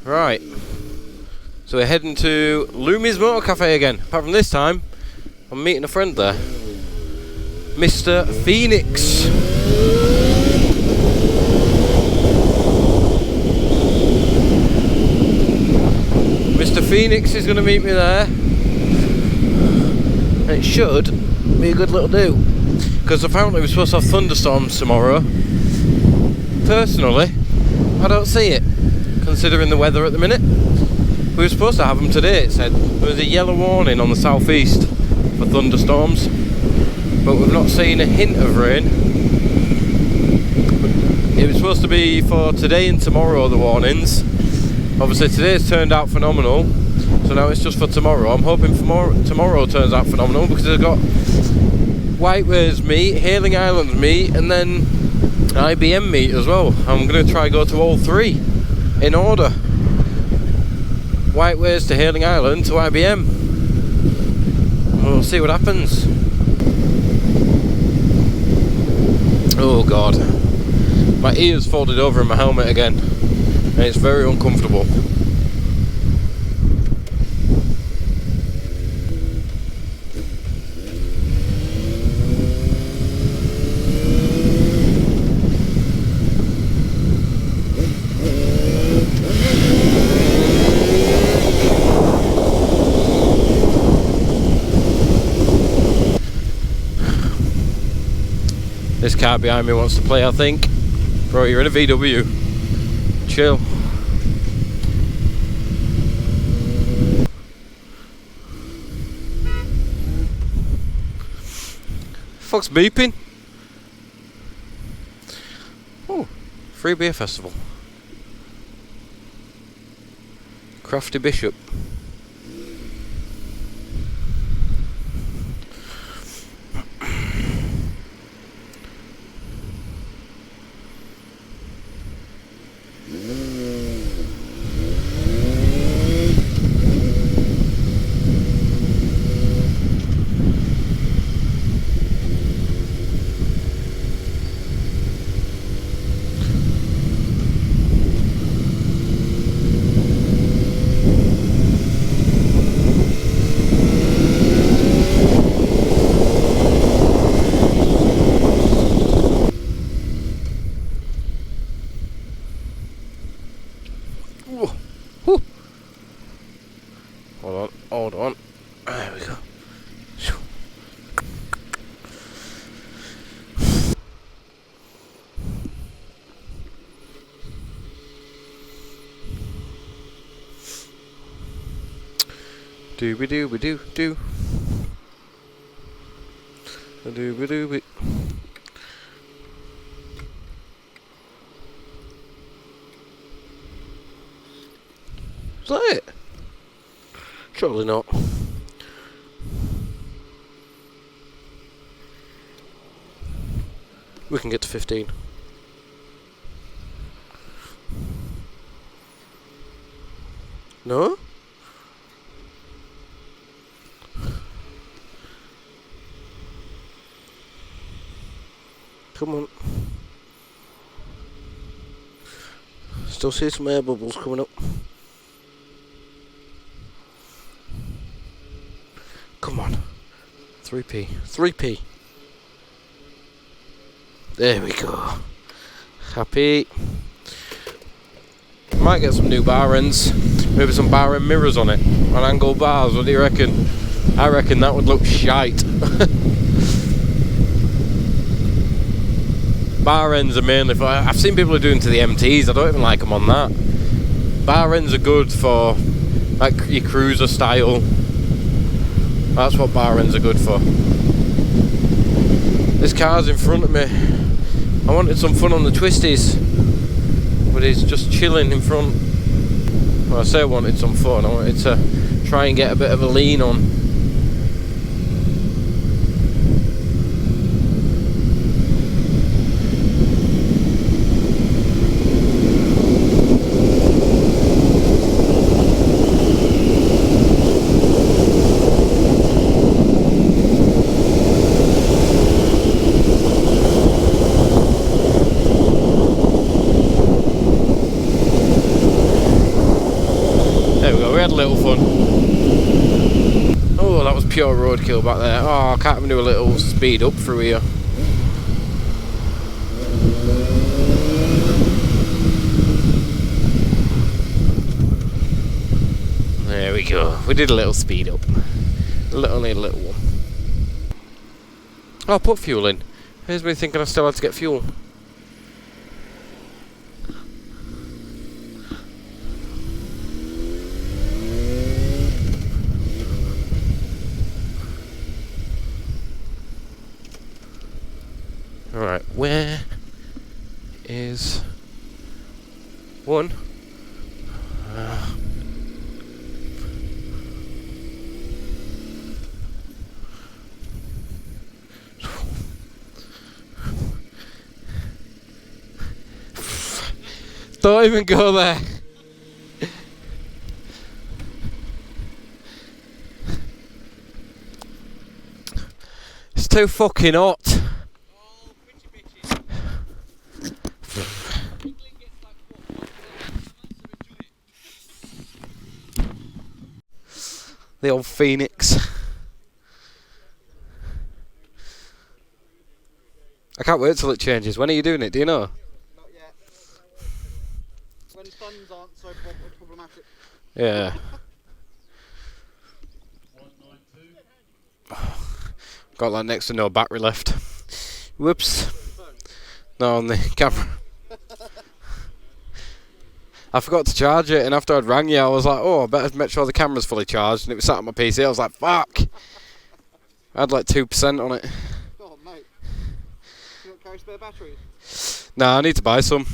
Right. So we're heading to Loomies Moto Cafe again. Apart from this time, I'm meeting a friend there. Mr. Phoenix. Mr. Phoenix is going to meet me there. And it should be a good little do. Because apparently we're supposed to have thunderstorms tomorrow. Personally, I don't see it, considering the weather at the minute. We were supposed to have them today, it said. There was a yellow warning on the southeast for thunderstorms. But we've not seen a hint of rain. It was supposed to be for today and tomorrow, the warnings. Obviously today's turned out phenomenal, so now it's just for tomorrow. I'm hoping tomorrow turns out phenomenal, because they've got Whiteways meet, Hailing Islands meet, and then IBM meet as well. I'm going to try go to all three in order. Whiteways to Hailing Island to IBM. We'll see what happens. Oh god. My ears folded over in my helmet again, and it's very uncomfortable. This car behind me wants to play, I think. Bro, you're in a VW. Chill. Fuck's beeping? Oh, free beer festival. Crafty Bishop. Hold on. There we go. Dooby-dooby-doo-doo. Dooby-dooby. Is that it? Surely not. We can get to 15. No? Come on. Still see some air bubbles coming up. Come on. 3p. 3p. There we go. Happy. Might get some new bar ends. Maybe some bar end mirrors on it. On angle bars. What do you reckon? I reckon that would look shite. Bar ends are mainly for... I've seen people are doing to the MTs. I don't even like them on that. Bar ends are good for like your cruiser style. That's what bar ends are good for. This car's in front of me. I wanted some fun on the twisties, but he's just chilling in front. Well, I say I wanted some fun. I wanted to try and get a bit of a lean on. There we go, we had a little fun. Oh, that was pure roadkill back there. Oh, I can't even do a little speed up through here. There we go. We did a little speed up. Only a little one. Oh, I put fuel in. Here's me thinking I still had to get fuel. Alright, where is one? Don't even go there. It's too fucking hot. The old Phoenix. I can't wait till it changes. When are you doing it? Do you know? Not yet. When funds aren't so problematic. Yeah. Got like next to no battery left. Whoops. No, on the camera. I forgot to charge it, and after I'd rang you, I was like, oh, I better make sure the camera's fully charged, and it was sat on my PC. I was like, fuck. I had like 2% on it. Oh, mate. You don't carry spare batteries? Nah, I need to buy some.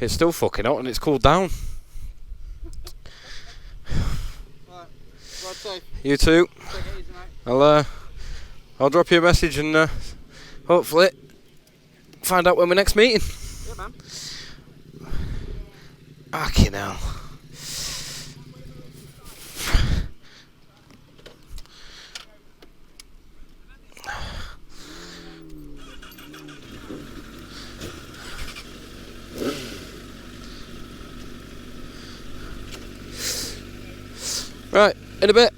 It's still fucking hot and it's cooled down. Right, ride safe. You too. Take it easy, mate. I'll drop you a message and hopefully find out when we're next meeting. Yeah, man. Fucking hell. Right, in a bit.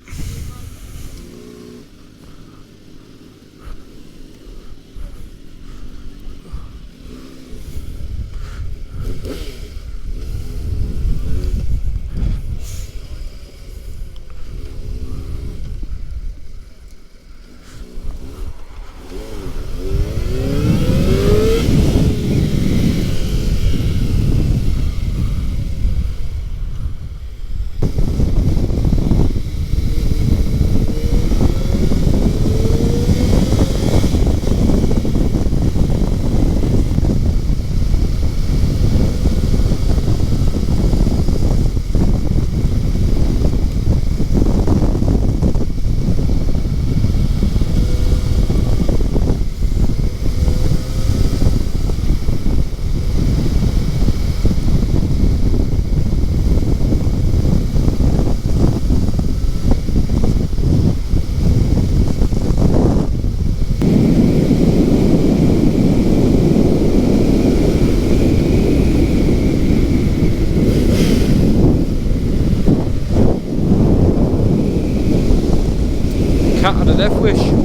Cat had a death wish.